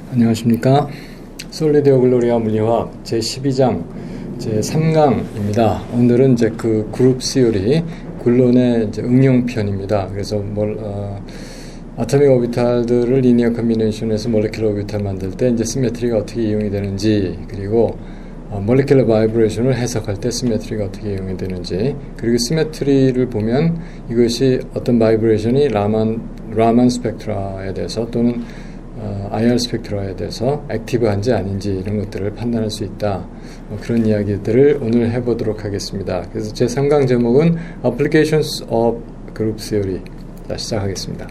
안녕하십니까. 솔리드 글로리아 물리화학 제12장 제3강입니다. 오늘은 이제 그 그룹 시오리 굴론의 이제 응용편입니다. 그래서 아토믹 오비탈들을 리니어 컨비네이션에서 몰레큘러 오비탈 만들 때 이제 시메트리가 어떻게 이용이 되는지, 그리고 몰레큘러 바이브레이션을 해석할 때 시메트리가 어떻게 이용이 되는지, 그리고 시메트리를 보면 이것이 어떤 바이브레이션이 라만 스펙트라에 대해서 또는 IR 스펙트라에 대해서 액티브한지 아닌지 이런 것들을 판단할 수 있다. 그런 이야기들을 오늘 해보도록 하겠습니다. 그래서 제 3강 제목은 Applications of Group Theory. 자, 시작하겠습니다.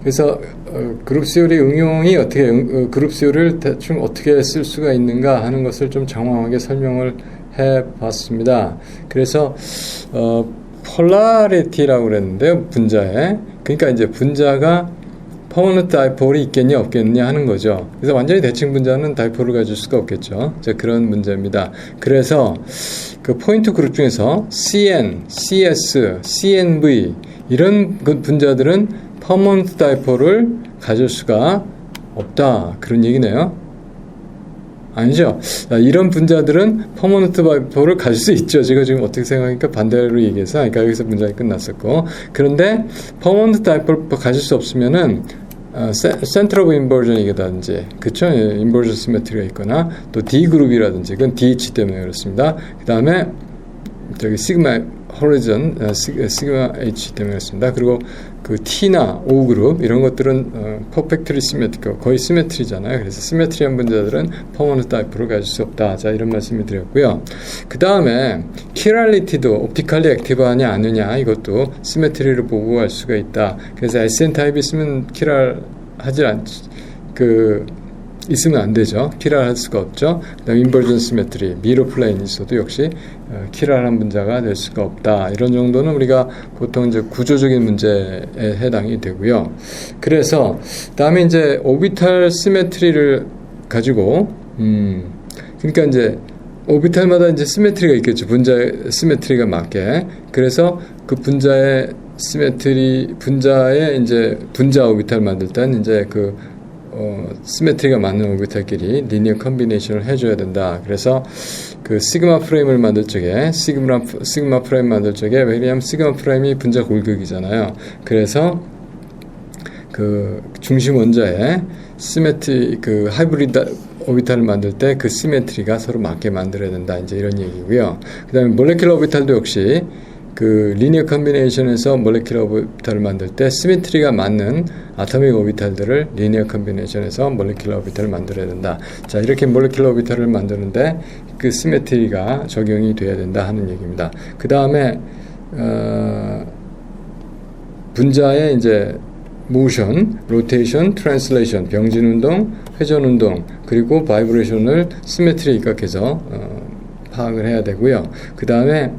그래서 그룹 시오리 응용이 어떻게 그룹 시오리를 대충 어떻게 쓸 수가 있는가 하는 것을 좀 장황하게 설명을 해봤습니다. 그래서 폴라리티라고 그랬는데요, 분자에. 그러니까 이제 분자가 퍼머넌트 다이폴이 있겠냐 없겠냐 하는 거죠. 그래서 완전히 대칭 분자는 다이폴을 가질 수가 없겠죠. 그런 문제입니다. 그래서 그 포인트 그룹 중에서 CN, CS, CNV 이런 분자들은 퍼머넌트 다이폴을 가질 수가 없다, 그런 얘기네요. 아니죠. 이런 분자들은 퍼머넌트 다이폴을 가질 수 있죠. 제가 지금 어떻게 생각하니까 반대로 얘기해서, 그러니까 여기서 문장이 끝났었고, 그런데 퍼머넌트 다이폴 가질 수 없으면은 센터 오브 인버전이라든지, 그쵸? 인버전 시메트리가 있거나 또 D 그룹이라든지, 그건 DH 때문에 그렇습니다. 그 다음에 저기 시그마 호리존, 시그마 H 때문에 그렇습니다. 그리고 그 T나 O 그룹 이런 것들은 퍼펙트리 시메트리고 거의 시메트리잖아요. 그래서 시메트리한 분자들은 퍼머넌트 다이폴을 가질 수 없다. 자, 이런 말씀을 드렸고요. 그 다음에 키랄리티도 옵티컬리 액티브하냐 아니냐, 이것도 시메트리를 보고 알 수가 있다. 그래서 SN 타입이 있으면 키랄하지 있으면 안 되죠. 키랄할 수가 없죠. 그다음 인버전 시메트리, 미러 플레인이 있어도 역시 키랄한 분자가 될 수가 없다. 이런 정도는 우리가 보통 이제 구조적인 문제에 해당이 되고요. 그래서 다음에 이제 오비탈 시메트리를 가지고 그러니까 이제 오비탈마다 이제 시메트리가 있겠죠. 분자의 시메트리가 맞게. 그래서 그 분자의 시메트리, 분자의 이제 분자 오비탈 만들 때는 이제 시메트리가 맞는 오비탈끼리 리니어 컨비네이션을 해줘야 된다. 그래서 그 시그마 프레임을 만들 적에 시그마 프레임 만들 적에, 왜냐하면 시그마 프레임이 분자 골격이잖아요. 그래서 그 중심 원자에 하이브리드 오비탈을 만들 때 그 시메트리가 서로 맞게 만들어야 된다. 이제 이런 얘기고요. 그 다음에 몰레큘러 오비탈도 역시 그 리니어 컨비네이션에서 몰레큘러 오비탈을 만들 때 시메트리가 맞는 아토믹 오비탈들을 리니어 컨비네이션에서 몰레큘러 오비탈을 만들어야 된다. 자, 이렇게 몰레큘러 오비탈을 만드는데 그 시메트리가 적용이 돼야 된다 하는 얘기입니다. 그 다음에 분자의 이제 모션, 로테이션, 트랜슬레이션, 병진 운동, 회전 운동, 그리고 바이브레이션을 시메트리에 입각해서 파악을 해야 되고요. 그 다음에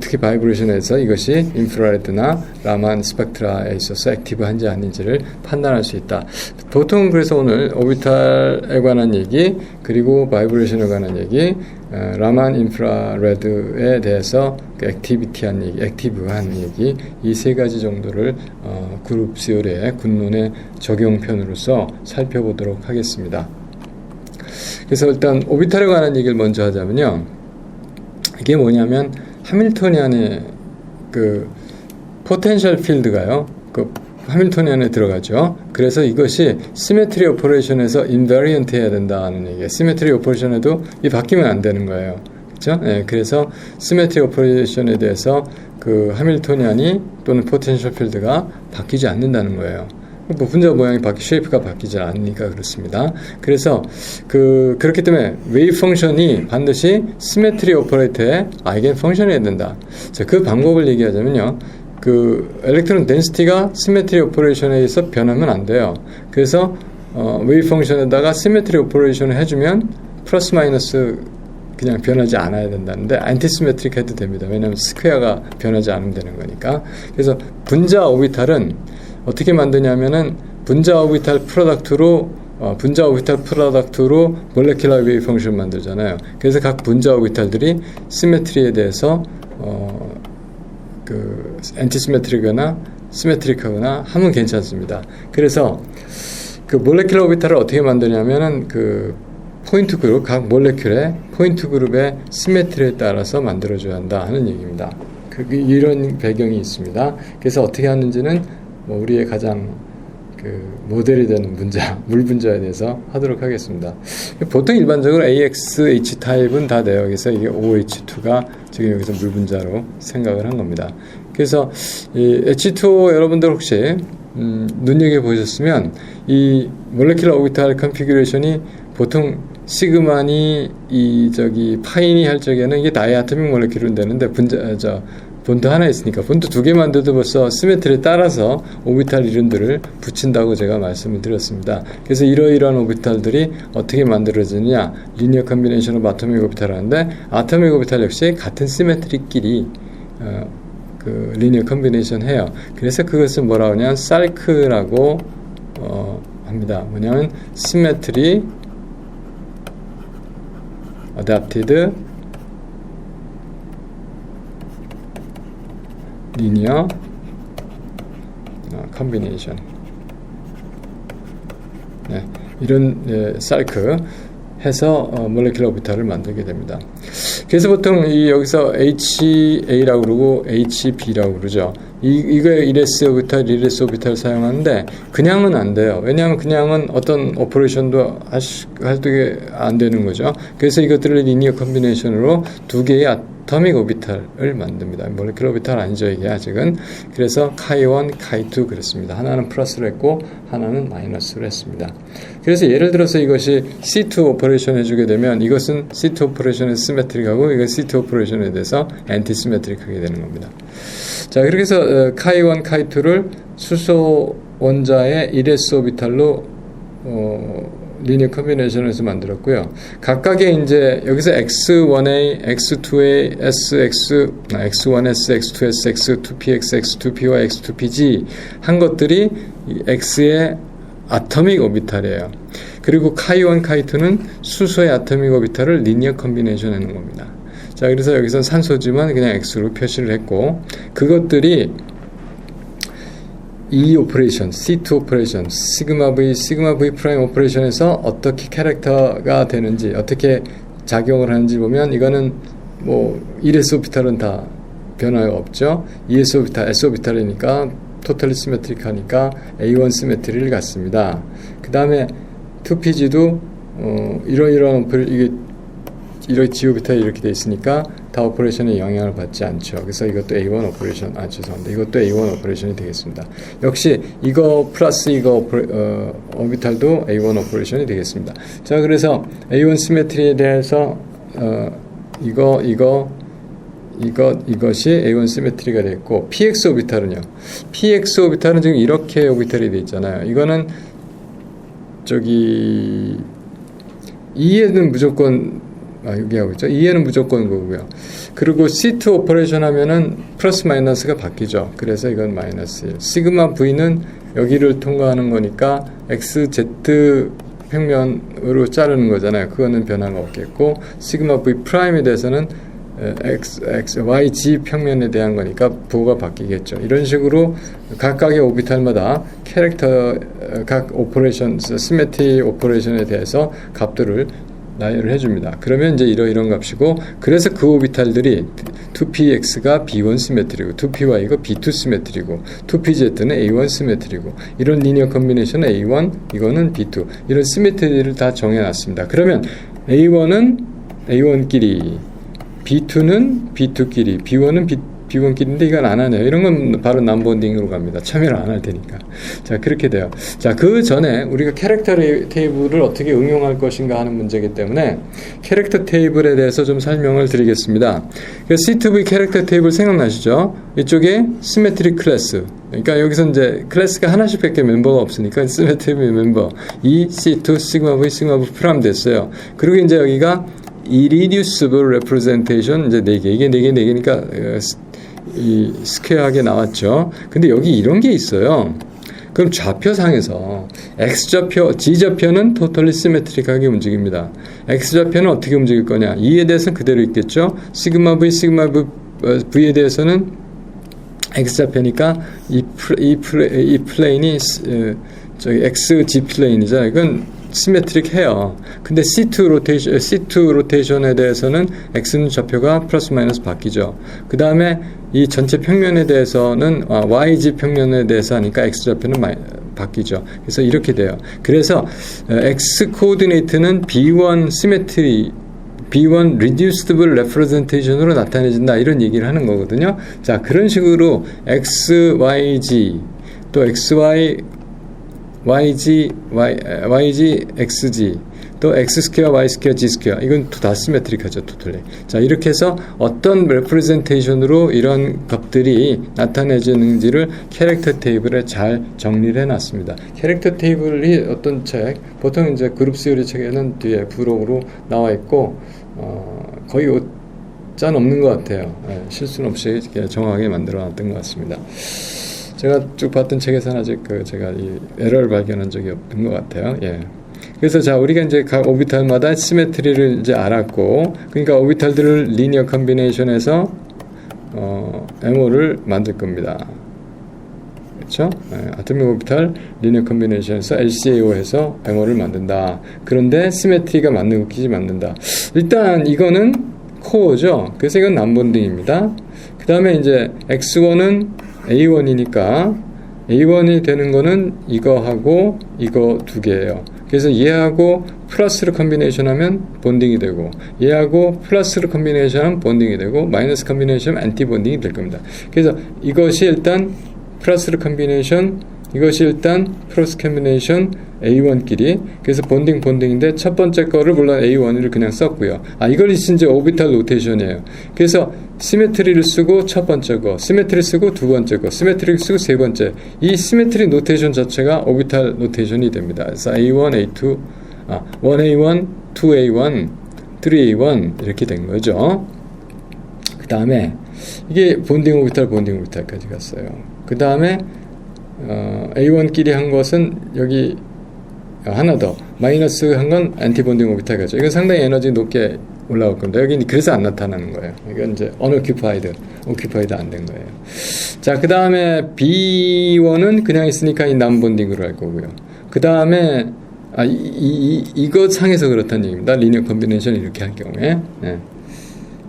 특히 바이브레이션에서 이것이 인프라레드나 라만 스펙트라에 있어서 액티브한지 아닌지를 판단할 수 있다. 보통 그래서 오늘 오비탈에 관한 얘기, 그리고 바이브레이션에 관한 얘기, 라만 인프라레드에 대해서 액티비티한 얘기, 액티브한 얘기, 이 세 가지 정도를 그룹 시오리의 군론의 적용편으로서 살펴보도록 하겠습니다. 그래서 일단 오비탈에 관한 얘기를 먼저 하자면요. 이게 뭐냐면 하밀토니안의 그 포텐셜 필드가요, 그 하밀토니안에 들어가죠. 그래서 이것이 시메트리 오퍼레이션에서 인베리언트 해야 된다는 얘기예요. 시메트리 오퍼레이션에도 이 바뀌면 안 되는 거예요. 그렇죠? 네, 그래서 시메트리 오퍼레이션에 대해서 그 하밀토니안이 또는 포텐셜 필드가 바뀌지 않는다는 거예요. 분자 모양이 쉐이프가 바뀌지 않으니까 그렇습니다. 그래서 그렇기 때문에 웨이브 펑션이 반드시 시메트리 오퍼레이터의 아이겐 펑션이 해야 된다. 자, 그 방법을 얘기하자면요, 그 엘렉트론 덴시티가 시메트리 오퍼레이션에 의해서 변하면 안 돼요. 그래서 웨이브 펑션에다가 시메트리 오퍼레이션을 해주면 플러스 마이너스 그냥 변하지 않아야 된다는데, 안티시메트릭 해도 됩니다. 왜냐하면 스퀘어가 변하지 않으면 되는 거니까. 그래서 분자 오비탈은 어떻게 만드냐면은 분자 오비탈 프로덕트로 몰레큘러 웨이브 펑션 만들잖아요. 그래서 각 분자 오비탈들이 시메트리에 대해서 그 엔티시메트릭이거나 시메트릭하거나 하면 괜찮습니다. 그래서 그 몰레큘러 오비탈을 어떻게 만드냐면은 그 포인트 그룹, 각 몰레큘의 포인트 그룹의 시메트리에 따라서 만들어줘야 한다 하는 얘기입니다. 이런 배경이 있습니다. 그래서 어떻게 하는지는 뭐 우리의 가장 그 모델이 되는 분자, 물 분자에 대해서 하도록 하겠습니다. 보통 일반적으로 AXH 타입은 다 돼요. 그래서 이게 OH2가 지금 여기서 물 분자로 생각을 한 겁니다. 그래서 이 H2O 여러분들 혹시 눈여겨보셨으면 이 몰레큘러 오비탈 컨피규레이션이 보통 시그만이 파인이 할 적에는 이게 다이아토믹 몰레큘은 되는데 본드 하나 있으니까 본드 두 개 만들어도 벌써 시메트리에 따라서 오비탈 이름들을 붙인다고 제가 말씀을 드렸습니다. 그래서 이러이러한 오비탈들이 어떻게 만들어지느냐, 리니어 컨비네이션 오브 아토믹 오비탈 하는데, 아토믹 오비탈 역시 같은 시메트리끼리 그 리니어 컨비네이션 해요. 그래서 그것을 뭐라고 하냐면 살크라고 합니다. 뭐냐면 시메트리 adapted linear combination. 네, 이런 쌀크 해서 몰레큘러 오비탈을 만들게 됩니다. 그래서 보통 여기서 HA라고 그러고 HB라고 그러죠. 이거에 1s 오비탈, 1s 오비탈을 사용하는데 그냥은 안 돼요. 왜냐하면 그냥은 어떤 오퍼레이션도 할 때 안 되는 거죠. 그래서 이것들을 리니어 컨비네이션으로 두 개의 아토믹 오비탈을 만듭니다. 몰레큘러 오비탈 아니죠, 이게 아직은. 그래서 카이1, 카이2 그랬습니다. 하나는 플러스로 했고 하나는 마이너스로 했습니다. 그래서 예를 들어서 이것이 C2 오퍼레이션 해주게 되면 이것은 C2 오퍼레이션에 시메트릭하고 이건 C2 오퍼레이션에 대해서 엔티 시메트릭하게 되는 겁니다. 자, 그렇게 해서 카이1, 카이2를 수소 원자의 1s 오비탈로 리니어 컨비네이션에서 만들었고요. 각각의 이제 여기서 X1A, X2A, X1S, X2S, X2PX, X2PY, X2PG 한 것들이 X의 아토믹 오비탈이에요. 그리고 카이1, 카이2는 수소의 아토믹 오비탈을 리니어 컨비네이션 하는 겁니다. 자, 그래서 여기서 산소지만 그냥 X로 표시를 했고, 그것들이 이 오퍼레이션, C2 오퍼레이션, 시그마 V 프라임 오퍼레이션에서 어떻게 캐릭터가 되는지, 어떻게 작용을 하는지 보면 이거는 뭐 1s 오비탈은 다 변화가 없죠. 2s 오비탈, s 오비탈이니까 토탈리 시메트릭하니까 A1 시메트리를 갖습니다. 그 다음에 2PG도 이러이러한 이런 G 오비탈이 이렇게 돼 있으니까 다 오퍼레이션에 영향을 받지 않죠. 그래서 이것도 A1 오퍼레이션, 죄송합니다. 이것도 A1 오퍼레이션이 되겠습니다. 역시 이거 플러스 이거 오비탈도 A1 오퍼레이션이 되겠습니다. 자, 그래서 A1 시메트리에 대해서 이것이 A1 시메트리가 됐고, PX 오비탈은요. PX 오비탈은 지금 이렇게 오비탈이 돼 있잖아요. 이거는 E에는 무조건 여기 하고 있죠. E에는 무조건 그거고요. 그리고 C2 오퍼레이션 하면은 플러스 마이너스가 바뀌죠. 그래서 이건 마이너스 1. 시그마 V는 여기를 통과하는 거니까 XZ 평면으로 자르는 거잖아요. 그거는 변화가 없겠고, 시그마 V 프라임에 대해서는 YG 평면에 대한 거니까 부호가 바뀌겠죠. 이런 식으로 각각의 오비탈마다 각 오퍼레이션, 시메트리 오퍼레이션에 대해서 값들을 나열을 해줍니다. 그러면 이제 이런 값이고, 그래서 그 오비탈들이 2px가 b1 시메트리고, 2py가 b2 시메트리고, 2pz는 a1 시메트리고, 이런 리니어 컨비네이션은 a1, 이거는 b2, 이런 시메트리를 다 정해놨습니다. 그러면 a1은 a1끼리, b2는 b2끼리, b1은 B1끼리인데 이건 안 하네요. 이런 건 바로 남본딩으로 갑니다. 참여를 안 할 테니까. 자, 그렇게 돼요. 자, 그 전에 우리가 캐릭터 테이블을 어떻게 응용할 것인가 하는 문제이기 때문에 캐릭터 테이블에 대해서 좀 설명을 드리겠습니다. C2V 캐릭터 테이블 생각나시죠? 이쪽에 시메트릭 클래스. 그러니까 여기서 이제 클래스가 하나씩밖에 멤버가 없으니까 시메트릭 멤버 E, C2, 시그마 V, 시그마 V 프라임 됐어요. 그리고 이제 여기가 irreducible representation 이제 4개. 이게 4개니까 이 스퀘어하게 나왔죠. 근데 여기 이런 게 있어요. 그럼 좌표상에서 X좌표, G좌표는 토탈리 시메트릭하게 움직입니다. X좌표는 어떻게 움직일 거냐? E에 대해서는 그대로 있겠죠. 시그마 V에 대해서는 X좌표니까 이 플레인이 저기 XG 플레인이잖아요. 이건 시메트릭 해요. 근데 C2 로테이션에 대해서는 X는 좌표가 플러스 마이너스 바뀌죠. 그 다음에 이 전체 평면에 대해서는 YG 평면에 대해서 하니까 X 좌표는 바뀌죠. 그래서 이렇게 돼요. 그래서 X 코오디네이트는 B1 시메트리 B1 reducible representation으로 나타내진다 이런 얘기를 하는 거거든요. 자, 그런 식으로 X, YG 또 XY YG, XG, 또 X 스퀘어, Y 스퀘어, G 스퀘어. 이건 다 시메트릭하죠, 토탈리. 자, 이렇게 해서 어떤 레프레젠테이션으로 이런 것들이 나타내지는지를 캐릭터 테이블에 잘 정리를 해놨습니다. 캐릭터 테이블이 어떤 책, 보통 이제 그룹 시어리 책에는 뒤에 부록으로 나와 있고, 거의 짠 없는 것 같아요. 실수는 없이 정확하게 만들어 놨던 것 같습니다. 제가 쭉 봤던 책에서는 아직 제가 이 에러를 발견한 적이 없는 것 같아요. 예. 그래서 자, 우리가 이제 각 오비탈마다 시메트리를 이제 알았고, 그러니까 오비탈들을 리니어 컨비네이션해서 MO를 만들 겁니다. 그렇죠? 아토믹 오비탈 리니어 컨비네이션에서 LCAO 해서 MO를 만든다. 그런데 시메트리가 맞는 거 끼지 만든다. 일단 이거는 코어죠. 그래서 이건 남본딩입니다. 그 다음에 이제 X1은 A1이니까 A1이 되는 거는 이거하고 이거 두 개예요. 그래서 얘하고 플러스를 컨비네이션 하면 본딩이 되고, 얘하고 플러스를 컨비네이션 하면 본딩이 되고, 마이너스 컨비네이션 하면 안티 본딩이 될 겁니다. 그래서 이것이 일단 플러스를 컨비네이션, 이것이 일단 플러스 컨비네이션 A1끼리, 그래서 본딩인데 첫 번째 거를 물론 A1을 그냥 썼고요. 이걸 이제 오비탈 로테이션이에요. 그래서 시메트리를 쓰고 첫 번째 거, 시메트리 쓰고 두 번째 거, 시메트리 쓰고 세 번째. 이 시메트리 노테이션 자체가 오비탈 노테이션이 됩니다. 그래서 A1, A2, 1A1, 2A1, 3A1 이렇게 된 거죠. 그 다음에 이게 본딩 오비탈까지 갔어요. 그 다음에 A1끼리 한 것은 여기 하나 더 마이너스 한 건 안티본딩 오비탈 가죠. 이건 상당히 에너지 높게 올라올 겁니다. 여기 그래서 안 나타나는 거예요. 이건 이제 unoccupied 안 된 거예요. 자, 그 다음에 B1은 그냥 있으니까 이 남본딩으로 할 거고요. 그 다음에 이거 상에서 그렇다는 얘기입니다. 리니어 컨비네이션 이렇게 할 경우에. 네.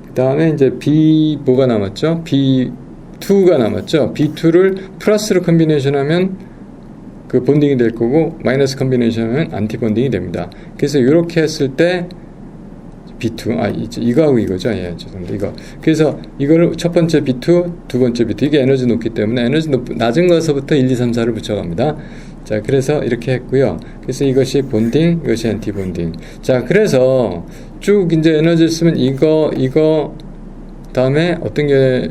그 다음에 이제 B 뭐가 남았죠? B2가 남았죠. B2를 플러스로 컨비네이션 하면 그 본딩이 될 거고, 마이너스 컨비네이션 하면 안티 본딩이 됩니다. 그래서 이렇게 했을 때 B2, 이거하고 이거죠. 예, 죄송합니다. 이거. 그래서 이거를 첫 번째 B2, 두 번째 B2, 이게 에너지 높기 때문에 에너지 낮은 것서부터 1, 2, 3, 4를 붙여갑니다. 자, 그래서 이렇게 했고요. 그래서 이것이 본딩, 이것이 안티 본딩. 자, 그래서 쭉 이제 에너지를 쓰면 이거, 다음에 어떤 게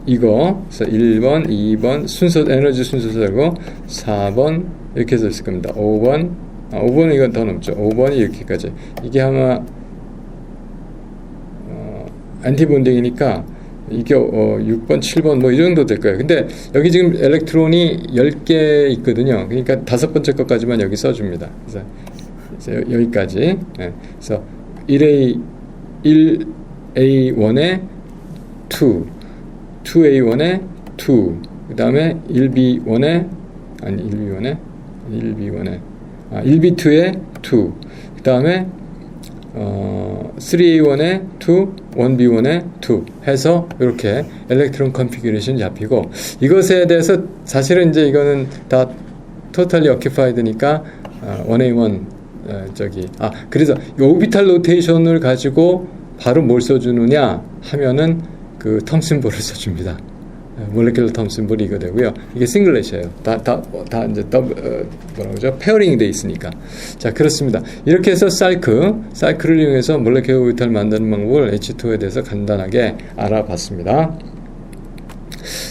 이거, 그래서 1번, 2번, 에너지 순서 되고, 4번, 이렇게 해서 있을 겁니다. 5번, 5번은 이건 더 넘죠. 5번이 이렇게까지. 이게 아마, 안티본딩이니까, 이게, 6번, 7번, 뭐, 이 정도 될 거예요. 근데, 여기 지금 엘렉트론이 10개 있거든요. 그러니까 5번째 것까지만 여기 써줍니다. 그래서 여기까지. 네. 그래서 1A1에 2A1에 2, 그 다음에 1B1에 1B2에 2, 그 다음에 3A1에 2, 1B1에 2 해서 이렇게 엘렉트론 컨피규레이션이 잡히고, 이것에 대해서 사실은 이제 이거는 다 totally occupied니까 1A1 그래서 이 오비탈 로테이션을 가지고 바로 뭘 써주느냐 하면은 그 텀 심볼을 써줍니다. 몰레큘러 텀 심볼이 이거 되고요. 이게 싱글렛이에요. 다 이제 페어링이 돼 있으니까. 자, 그렇습니다. 이렇게 해서 사이클을 이용해서 몰레큘러 오비탈 만드는 방법을 H2에 대해서 간단하게 알아봤습니다.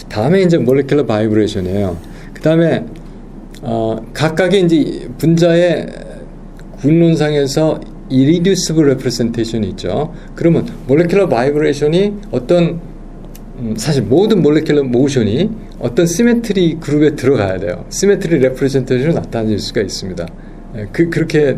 다음에 이제 몰레큘러 바이브레이션이에요. 그 다음에 각각의 이제 분자의 군론상에서 irreducible representation이 있죠. 그러면 모레큘러 바이브레이션이 어떤 사실 모든 모레큘러 모션이 어떤 시메트리 그룹에 들어가야 돼요. 시메트리 레프레젠테이션으로 나타낼 수가 있습니다. 그렇게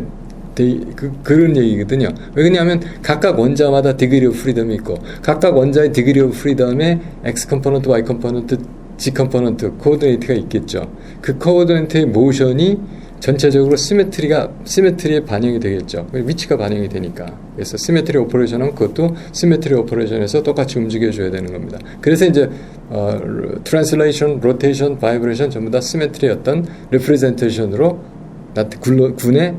그런 얘기거든요. 왜냐하면 각각 원자마다 디그리 오브 프리덤이 있고, 각각 원자의 디그리 오브 프리덤에 X 컴포넌트, Y 컴포넌트 G 컴포넌트 코오디네이트가 있겠죠. 그 코오디네이트의 모션이 전체적으로 시메트리에 반영이 되겠죠. 위치가 반영이 되니까. 그래서 시메트리 오퍼레이션은 그것도 시메트리 오퍼레이션에서 똑같이 움직여줘야 되는 겁니다. 그래서 이제 트랜슬레이션, 로테이션, 바이브레이션 전부 다 시메트리의 어떤 레프레젠테이션으로 군의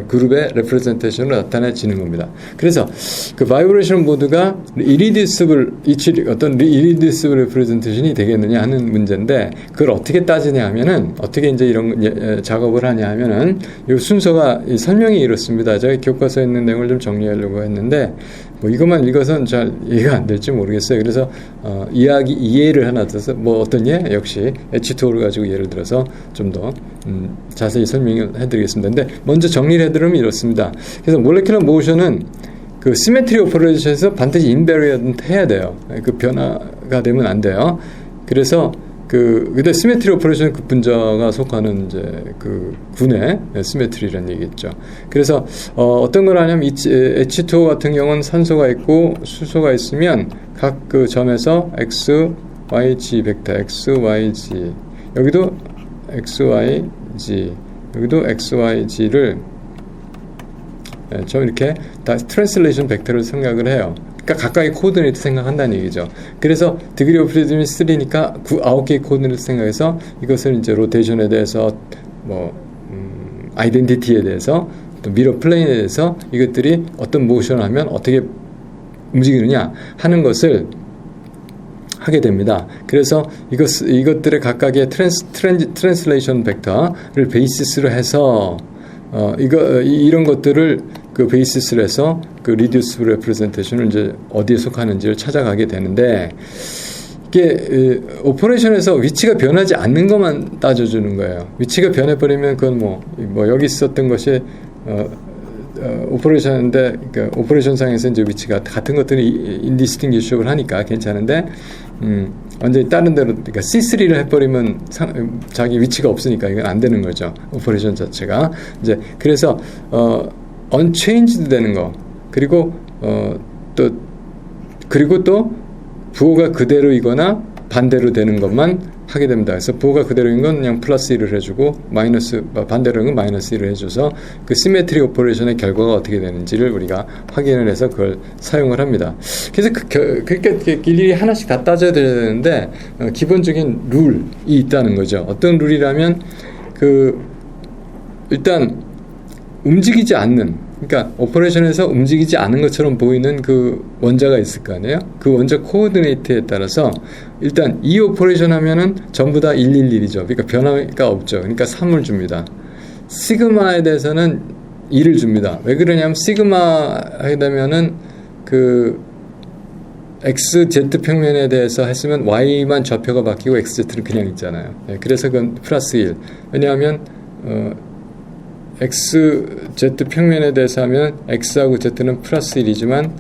그룹의 레프레젠테이션으로 나타내지는 겁니다. 그래서 그 바이브레이션 모드가 어떤 irreducible representation이 되겠느냐 하는 문제인데, 그걸 어떻게 따지냐 하면은, 어떻게 이제 이런 작업을 하냐 하면은, 이 순서가 설명이 이렇습니다. 제가 교과서에 있는 내용을 좀 정리하려고 했는데, 뭐 이것만 읽어서는 잘 이해가 안 될지 모르겠어요. 그래서 예를 하나 들어서, 뭐 어떤 예? 역시 H2O를 가지고 예를 들어서 좀 더 자세히 설명을 해드리겠습니다. 근데 먼저 정리를 해드리면 이렇습니다. 그래서 몰레큘러 모션은 그 시메트리 오퍼레이션에서 반드시 인베리언트 해야 돼요. 그 변화가 되면 안 돼요. 그래서 근데 시메트리 오퍼레이션 그 분자가 속하는 이제 그 군의 시메트리라는 얘기겠죠. 그래서 어떤 걸 하냐면 H2O 같은 경우는 산소가 있고 수소가 있으면 각 그 점에서 X, Y, G 벡터 X, Y, G 여기도 X, Y, G 여기도 X, Y, G를 좀 이렇게 다 트랜슬레이션 벡터를 생각을 해요. 그러니까 각각의 코오디네이트 생각한다는 얘기죠. 그래서 디그리 오브 프리즘이 3니까 9개의 코오디네이트 생각해서 이것을 이제 로테이션에 대해서 아이덴티티에 대해서 또 미러 플레인에 대해서 이것들이 어떤 모션을 하면 어떻게 움직이느냐 하는 것을 하게 됩니다. 그래서 이것들의 각각의 트랜슬레이션 벡터를 베이시스로 해서 이런 것들을 그 베이시스로 해서 그 리듀스블 레프레젠테이션을 이제 어디에 속하는지를 찾아가게 되는데, 이게 오퍼레이션에서 위치가 변하지 않는 것만 따져주는 거예요. 위치가 변해버리면 그건 뭐 여기 있었던 것이 오퍼레이션인데, 그러니까 오퍼레이션상에서 이제 위치가 같은 것들이 인디스팅기셔블 하니까 괜찮은데, 완전히 다른 데로, 그러니까 C3를 해버리면 자기 위치가 없으니까 이건 안 되는 거죠. 오퍼레이션 자체가. 이제, 그래서, unchanged 되는 거. 그리고 또, 부호가 그대로이거나 반대로 되는 것만 하게 됩니다. 그래서 부호가 그대로인 건 그냥 플러스 1을 해주고, 반대로인 건 마이너스 1을 해줘서 그 시메트리 오퍼레이션의 결과가 어떻게 되는지를 우리가 확인을 해서 그걸 사용을 합니다. 그래서 그렇게 일일이 하나씩 다 따져야 되는데, 기본적인 룰이 있다는 거죠. 어떤 룰이라면, 일단, 움직이지 않는, 그러니까 오퍼레이션에서 움직이지 않은 것처럼 보이는 그 원자가 있을 거 아니에요? 그 원자 코오디네이트에 따라서 일단 이 오퍼레이션 하면은 전부 다 111이죠. 그러니까 변화가 없죠. 그러니까 3을 줍니다. 시그마에 대해서는 2를 줍니다. 왜 그러냐면 시그마 하게 되면은 그 X, Z 평면에 대해서 했으면 Y만 좌표가 바뀌고 X, Z는 그냥 있잖아요. 그래서 그건 플러스 1. 왜냐하면 X, Z 평면에 대해서 하면 X하고 Z는 플러스 1이지만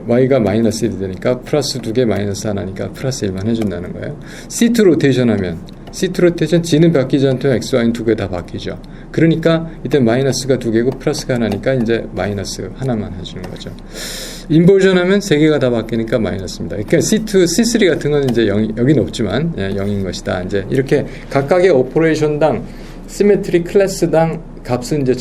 Y가 마이너스 1이 되니까 플러스 2개 마이너스 하나니까 플러스 1만 해준다는 거예요. C2 로테이션 하면 C2 로테이션 G는 바뀌지 않도록 X, Y는 2개 다 바뀌죠. 그러니까 이때 마이너스가 2개고 플러스가 하나니까 이제 마이너스 하나만 해주는 거죠. 인버전 하면 3개가 다 바뀌니까 마이너스입니다. 그러니까 C2, C3 같은 건 이제 0, 여기는 없지만 0인 것이다. 이제 이렇게 각각의 오퍼레이션당 시메트리 클래스당 값은 이제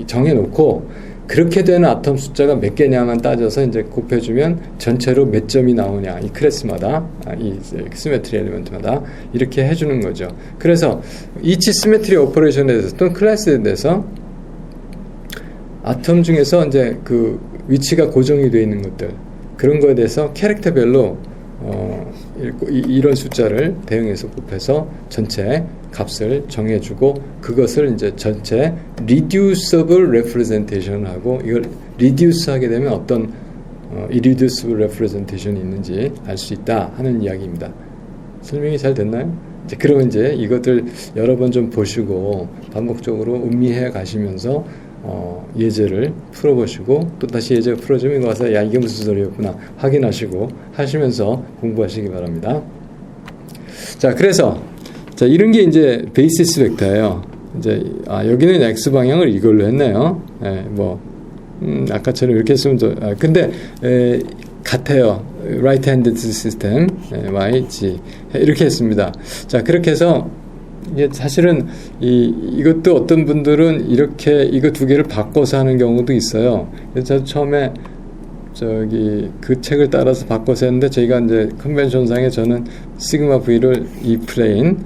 정해놓고, 그렇게 되는 아톰 숫자가 몇 개냐만 따져서 이제 곱해주면 전체로 몇 점이 나오냐, 이 클래스마다, 이 시메트리 엘리먼트마다 이렇게 해주는 거죠. 그래서 이치 시메트리 오퍼레이션에 대해서 또는 클래스에 대해서 아톰 중에서 이제 그 위치가 고정이 되어 있는 것들, 그런 거에 대해서 캐릭터별로 이런 숫자를 대응해서 곱해서 전체 값을 정해주고, 그것을 이제 전체 reducible representation 하고, 이걸 reduce 하게 되면 어떤 irreducible representation이 있는지 알 수 있다 하는 이야기입니다. 설명이 잘 됐나요? 그러면 이제 이것들 여러 번 좀 보시고 반복적으로 음미해 가시면서 예제를 풀어보시고, 또 다시 예제 풀어주면 이거 와서 야 이게 무슨 소리였구나 확인하시고 하시면서 공부하시기 바랍니다. 자, 그래서 이런 게 이제 베이시스 벡터예요. 이제 여기는 x 방향을 이걸로 했네요. 아까처럼 이렇게 했으면 근데 같아요. right handed system y, g 이렇게 했습니다. 자, 그렇게 해서 이게 사실은 이것도 어떤 분들은 이렇게 이거 두 개를 바꿔서 하는 경우도 있어요. 그래서 저도 처음에 그 책을 따라서 바꿔서 했는데, 저희가 이제 컨벤션상에 저는 시그마 V를 이 플레인,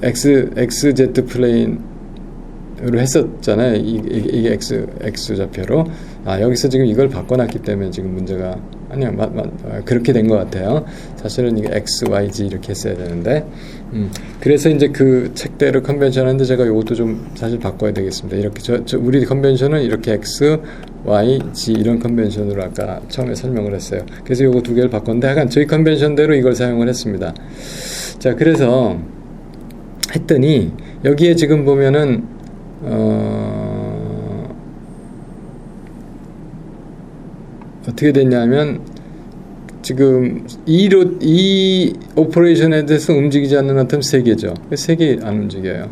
XZ 플레인으로 했었잖아요. 이게 X 좌표로. 여기서 지금 이걸 바꿔놨기 때문에 지금 문제가, 아니요, 그렇게 된 것 같아요. 사실은 이게 X, Y, Z 이렇게 했어야 되는데, 그래서 이제 그 책대로 컨벤션 하는데 제가 이것도 좀 사실 바꿔야 되겠습니다. 이렇게 우리 컨벤션은 이렇게 X, Y, Z 이런 컨벤션으로 아까 처음에 설명을 했어요. 그래서 요거 두 개를 바꿨는데, 약간 저희 컨벤션대로 이걸 사용을 했습니다. 자, 그래서 했더니 여기에 지금 보면은 어떻게 됐냐면, 지금 이 오퍼레이션에 대해서 움직이지 않는 아톰 3개죠. 3개 안 움직여요.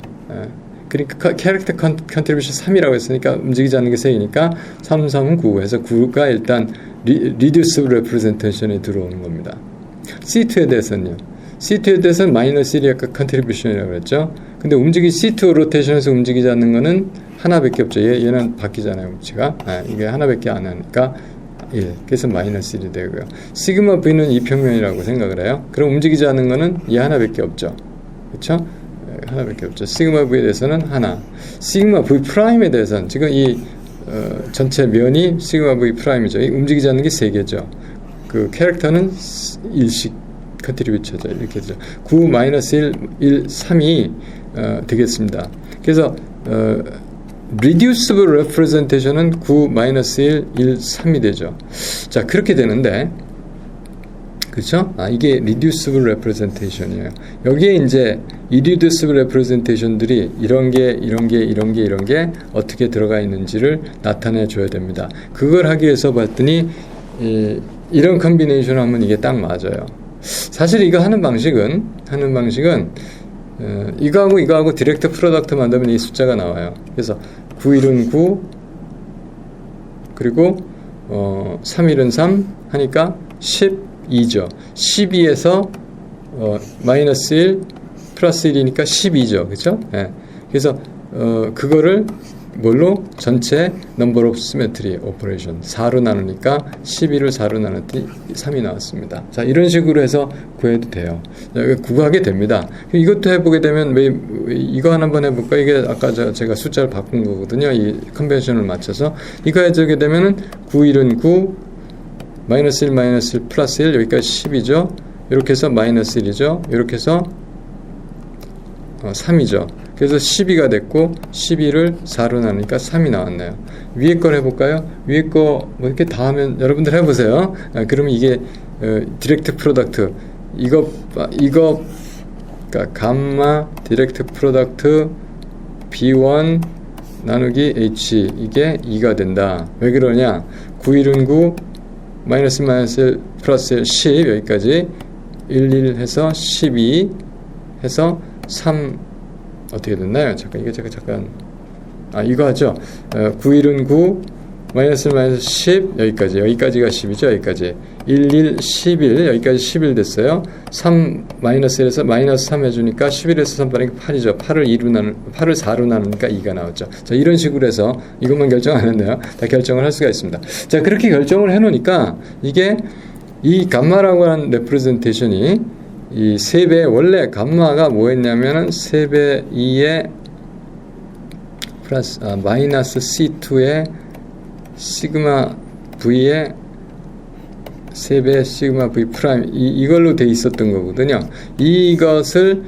그러니까 캐릭터 컨트리뷰션 3이라고 했으니까 움직이지 않는 게 3이니까 3, 3, 9 해서 9가 일단 리듀스블 레프레젠테이션에 들어오는 겁니다. C2에 대해서는요. C2에 대해서는 마이너스 1이 아까 컨트리뷰션이라고 그랬죠. 근데 C2 로테이션에서 움직이지 않는 거는 하나밖에 없죠. 얘는 바뀌잖아요, 위치가. 이게 하나밖에 안 하니까 1. 그래서 마이너스 1이 되고요. 시그마 V는 이 평면이라고 생각을 해요. 그럼 움직이지 않는 거는 이 하나밖에 없죠. 그렇죠? 하나밖에 없죠. 시그마 V에 대해서는 하나. 시그마 V 프라임에 대해서는 지금 이 전체 면이 시그마 V 프라임이죠. 움직이지 않는 게 3개죠. 그 캐릭터는 1씩 컨트리뷰처죠. 이렇게 되죠. 9, 마이너스 1, 1, 3이 되겠습니다. 그래서 reducible representation은 9, 마이너스 1, 1, 3이 되죠. 자, 그렇게 되는데, 그렇죠? 이게 reducible representation이에요. 여기에 이제 irreducible representation들이 이런 게 어떻게 들어가 있는지를 나타내 줘야 됩니다. 그걸 하기 위해서 봤더니 이런 컨비네이션 하면 이게 딱 맞아요. 사실 이거 하는 방식은 이거하고 디렉트 프로덕트 만들면 이 숫자가 나와요. 그래서 9일은 9, 그리고 3일은 3 하니까 12죠. 12에서 마이너스 1 플러스 1이니까 12죠. 그렇죠? 네. 그래서 그거를 뭘로? 전체 number of symmetry operation 4로 나누니까 12를 4로 나눴더니 3이 나왔습니다. 자, 이런 식으로 해서 구해도 돼요. 구하게 됩니다. 이것도 해보게 되면 이거 한번 해볼까? 이게 아까 제가 숫자를 바꾼 거거든요. 이 컨벤션을 맞춰서 이거 해주게 되면은 9일은 9 마이너스 1 마이너스 1 플러스 1 여기까지 10이죠. 이렇게 해서 마이너스 1이죠. 이렇게 해서 3이죠. 그래서 12가 됐고 12를 4로 나누니까 3이 나왔네요. 위에 걸 해볼까요? 위에 거 뭐 이렇게 다 하면 여러분들 해보세요. 그러면 이게 디렉트 프로덕트 이거 그러니까 감마 디렉트 프로덕트 B1 나누기 H 이게 2가 된다. 왜 그러냐? 9일은 9 마이너스 1 플러스 1 10 여기까지 1 해서 12 해서 3 어떻게 됐나요? 잠깐 이거 하죠. 9일은 9 마이너스 10 여기까지가 10이죠. 여기까지 1, 11 여기까지 11 됐어요. 3 마이너스 1에서 마이너스 3 해주니까 11에서 3 빠르니까 8이죠. 8을 4로 나누니까 2가 나왔죠. 자, 이런 식으로 해서 이것만 결정 안 했네요. 다 결정을 할 수가 있습니다. 자, 그렇게 결정을 해놓으니까 이게 이 감마라고 하는 레프레젠테이션이 이 3배, 원래 감마가 뭐였냐면은 3배 2에 플러스, 마이너스 C2에 시그마 V에 3배 시그마 V 프라임, 이걸로 돼 있었던 거거든요. 이것을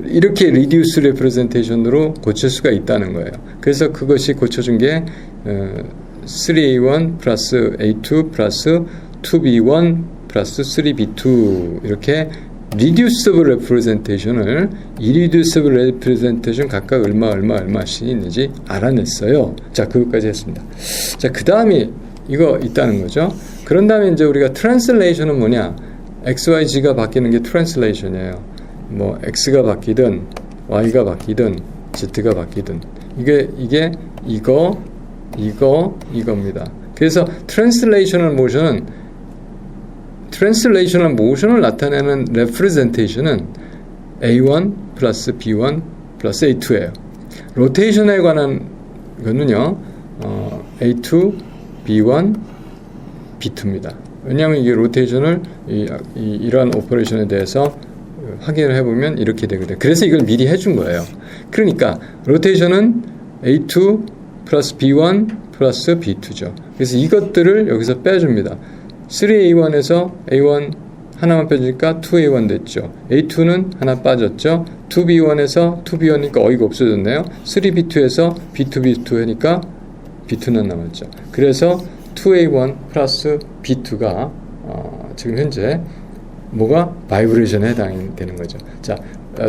이렇게 리듀스 레프레젠테이션으로 고칠 수가 있다는 거예요. 그래서 그것이 고쳐준 게 3A1 플러스 A2 플러스 2B1 플러스 3B2 이렇게 reducible representation을 irreducible representation 각각 얼마씩 있는지 알아냈어요. 자, 그것까지 했습니다. 자, 그 다음에 이거 있다는 거죠. 그런 다음에 이제 우리가 translation은 뭐냐? X, Y, G가 바뀌는 게 translation이에요. 뭐 X가 바뀌든 Y가 바뀌든 Z가 바뀌든 이게 이겁니다. 그래서 translational motion은 트랜슬레이셔널 모션을 나타내는 레프레젠테이션은 A1 플러스 B1 플러스 A2예요. 로테이션에 관한 거는요, A2, B1, B2입니다. 왜냐하면 이게 로테이션을 이러한 오퍼레이션에 대해서 확인을 해보면 이렇게 되거든요. 그래서 이걸 미리 해준 거예요. 그러니까 로테이션은 A2 플러스 B1 플러스 B2죠. 그래서 이것들을 여기서 빼줍니다. 3A1에서 A1 하나만 빼주니까 2A1 됐죠. A2는 하나 빠졌죠. 2B1에서 2B1이니까 어이가 없어졌네요. 3B2에서 B2B2 하니까 B2는 남았죠. 그래서 2A1 플러스 B2가 지금 현재 뭐가 바이브레이션에 해당이 되는 거죠. 자,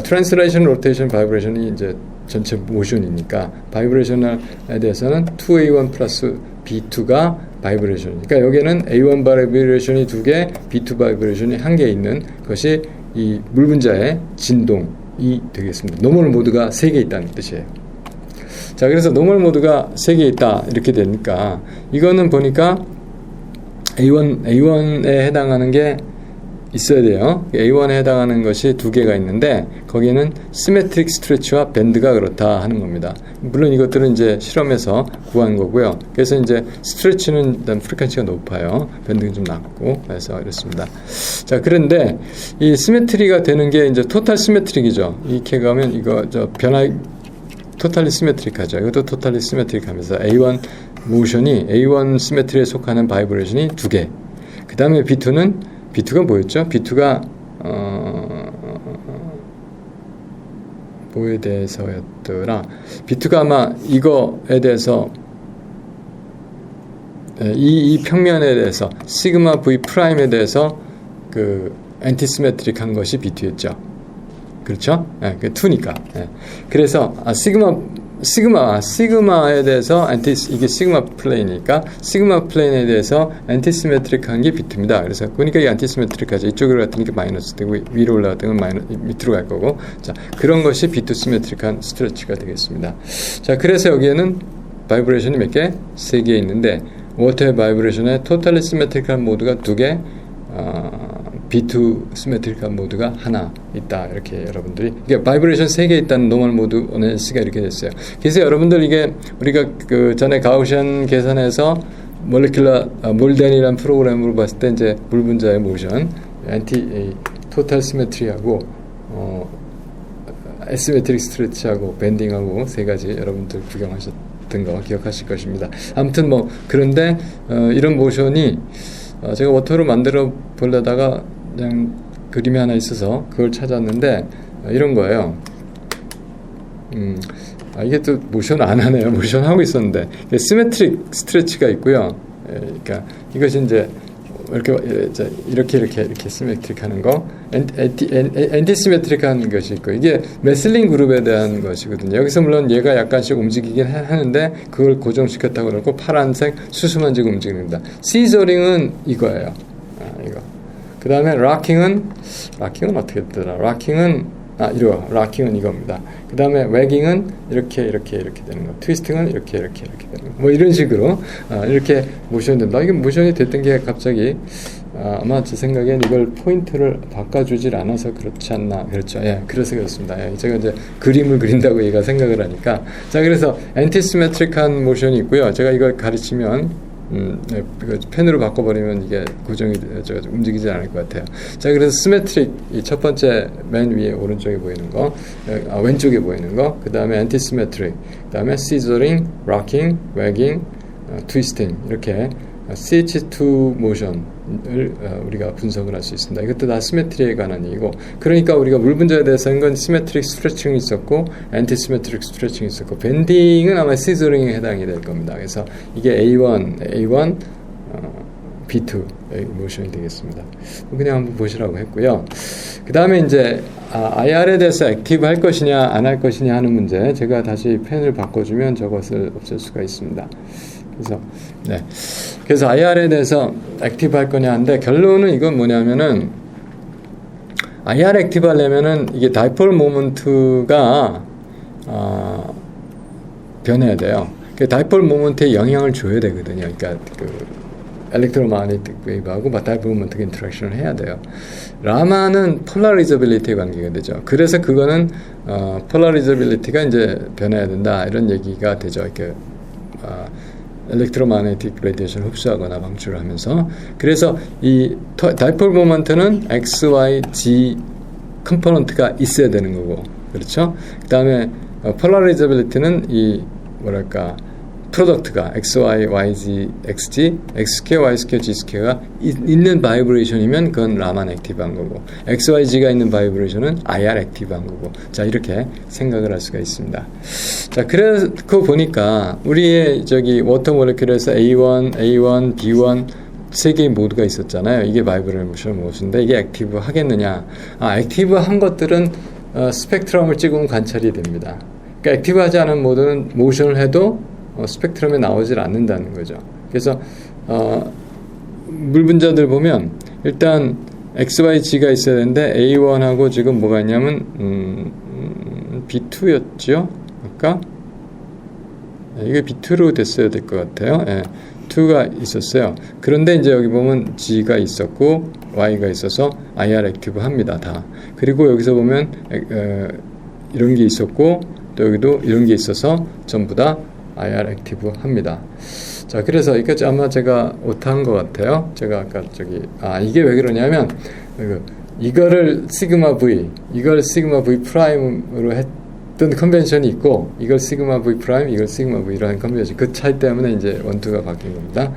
트랜슬레이션, 로테이션, 바이브레이션이 이제 전체 모션이니까 바이브레이션에 대해서는 2A1 플러스 B2가 바이브레이션. 그러니까 여기에는 A1 바이브레이션이 2개, B2 바이브레이션이 1개 있는 것이 이 물분자의 진동이 되겠습니다. 노멀 모드가 3개 있다는 뜻이에요. 자, 그래서 노멀 모드가 3개 있다 이렇게 되니까 이거는 보니까 A1에 해당하는 게 있어야 돼요. A1에 해당하는 것이 2개가 있는데 거기에는 시메트릭 스트레치와 밴드가 그렇다 하는 겁니다. 물론 이것들은 이제 실험에서 구한 거고요. 그래서 이제 스트레치는 일단 프리퀀시가 높아요. 밴드는 좀 낮고 그래서 이렇습니다. 자, 그런데 이 시메트리가 되는 게 이제 토탈 시메트릭이죠. 이렇게 가면 이거 토탈리 시메트릭하죠. 이것도 토탈리 시메트릭하면서 A1 모션이 A1 시메트리에 속하는 바이브레이션이 2개. 그 다음에 B2가 뭐였죠? B2가 뭐에 대해서였더라? B2가 아마 이거에 대해서 이 평면에 대해서 시그마 V 프라임에 대해서 그 엔티시메트릭한 것이 B2였죠. 그렇죠? 네, 그 2니까. 네. 그래서 시그마에 대해서 이게 시그마 플레인이니까 시그마 플레인에 대해서 엔티시메트릭한 게 B2입니다. 그래서 그러니까 이 엔티시메트릭하죠. 이쪽으로 갔으니까 마이너스 되고 위로 올라갔다면 밑으로 갈 거고. 자, 그런 것이 B2 시메트릭한 스트레치가 되겠습니다. 자, 그래서 여기에는 바이브레이션이 몇 개? 3개 있는데 워터의 바이브레이션에 토탈리 시메트릭한 모드가 2개, B2 시메트릭한 모드가 하나 있다. 이렇게 여러분들이 이게 바이브레이션 3개 있다는 노멀 모드 어널리시스가 이렇게 됐어요. 그래서 여러분들 이게 우리가 그 전에 가우시안 계산에서 몰덴이라는 프로그램으로 봤을 때 이제 물분자의 모션, 토탈 시메트리하고 에시메트릭 스트레치하고 밴딩하고 3가지 여러분들 구경하셨던 거 기억하실 것입니다. 아무튼 뭐 그런데 이런 모션이 제가 워터로 만들어 보려다가 그냥 그림이 하나 있어서 그걸 찾았는데 이런 거예요. 이게 또 모션 안 하네요. 모션 하고 있었는데 시메트릭 스트레치가 있고요. 그러니까 이것이 이제 이렇게 시메트릭하는 거, 엔티시메트릭한 것이 있고 이게 메슬린 그룹에 대한 것이거든요. 여기서 물론 얘가 약간씩 움직이긴 하는데 그걸 고정시켰다고 그러고 파란색 수수만지고 움직입니다. 시저링은 이거예요. 이거. 그 다음에 락킹은 어떻게 되더라? 락킹은 이겁니다. 그 다음에 웨깅은 이렇게 되는 거. 트위스팅은 이렇게 되는 거. 뭐 이런 식으로 이렇게 모션이 된다. 이게 모션이 됐던 게 갑자기 아마 제 생각엔 이걸 포인트를 바꿔주질 않아서 그렇지 않나. 그렇죠. 예, 그래서 그렇습니다. 예, 제가 이제 그림을 그린다고 얘가 생각을 하니까. 자, 그래서 엔티시메트릭한 모션이 있고요. 제가 이걸 가르치면 펜으로 바꿔버리면 이게 고정이 움직이지 않을 것 같아요. 자, 그래서 시메트릭 이 첫 번째 맨 위에 오른쪽에 보이는 거, 왼쪽에 보이는 거, 그 다음에 엔티시메트릭, 그 다음에 시저링, 락킹, 웨깅, 트위스팅 이렇게 CH2 모션을 우리가 분석을 할 수 있습니다. 이것도 다 시메트리에 관한 얘기고, 그러니까 우리가 물분자에 대해서 한 건 시메트릭 스트레칭이 있었고 엔티시메트릭 스트레칭이 있었고 밴딩은 아마 시저링에 해당이 될 겁니다. 그래서 이게 A1, B2 모션이 되겠습니다. 그냥 한번 보시라고 했고요. 그 다음에 이제 IR에 대해서 액티브 할 것이냐 안 할 것이냐 하는 문제, 제가 다시 펜을 바꿔주면 저것을 없앨 수가 있습니다. 그래서 IR에 대해서 액티브 할 거냐 하는데 결론은 이건 뭐냐면은 IR 액티브 하려면은 이게 다이폴 모먼트가 변해야 돼요. 다이폴 모먼트에 영향을 줘야 되거든요. 그러니까 electromagnetic wave하고 divergent interaction을 해야 돼요. 라마는 polarizability 관계가 되죠. 그래서 그거는 polarizability가 이제 변해야 된다 이런 얘기가 되죠. 이렇게 electromagnetic radiation 흡수하거나 방출을 하면서. 그래서 이 dipole moment는 X, Y, Z 컴포넌트가 있어야 되는 거고, 그렇죠? 그 다음에 polarizability는 이 뭐랄까 프로덕트가 XY, YZ, XG, X스퀘어, Y스퀘어, G스퀘어가 있는 바이브레이션이면 그건 라만 액티브한 거고, XYG가 있는 바이브레이션은 IR 액티브한 거고. 자, 이렇게 생각을 할 수가 있습니다. 자, 그래서 보니까 우리의 저기 워터 몰레큘에서 A1, B1 세 개의 모드가 있었잖아요. 이게 바이브레이션 모드인데 이게 액티브 하겠느냐? 액티브 한 것들은 스펙트럼을 찍으면 관찰이 됩니다. 그러니까 액티브하지 않은 모드는 모션을 해도 스펙트럼에 나오질 않는다는 거죠. 그래서 물 분자들 보면 일단 XYG가 있어야 되는데 A1하고 지금 뭐가 있냐면 B2였죠. 아까 이게 B2로 됐어야 될 것 같아요. 예, 2가 있었어요. 그런데 이제 여기 보면 G가 있었고 Y가 있어서 IR 액티브 합니다. 다. 그리고 여기서 보면 이런 게 있었고 또 여기도 이런 게 있어서 전부 다 IR 액티브 합니다. 자, 그래서 이까지 아마 제가 오타한 것 같아요. 제가 아까 이게 왜 그러냐면 이거를 시그마 V, 이걸 시그마 V 프라임으로 했던 컨벤션이 있고, 이걸 시그마 V 프라임, 이걸 시그마 V라는 컨벤션, 그 차이 때문에 이제 원투가 바뀐 겁니다.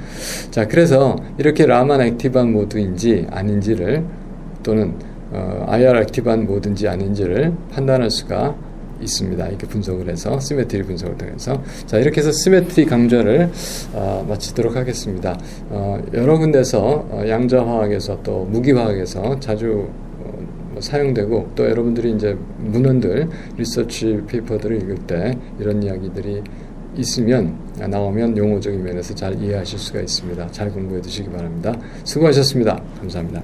자, 그래서 이렇게 라만 액티브한 모드인지 아닌지를, 또는 IR 액티브한 모드인지 아닌지를 판단할 수가 있습니다. 이렇게 분석을 해서, 시메트리 분석을 통해서. 자, 이렇게 해서 시메트리 강좌를 마치도록 하겠습니다. 여러 군데서 양자화학에서 또 무기화학에서 자주 사용되고, 또 여러분들이 이제 문헌들, 리서치 페이퍼들을 읽을 때 이런 이야기들이 있으면, 나오면 용어적인 면에서 잘 이해하실 수가 있습니다. 잘 공부해 두시기 바랍니다. 수고하셨습니다. 감사합니다.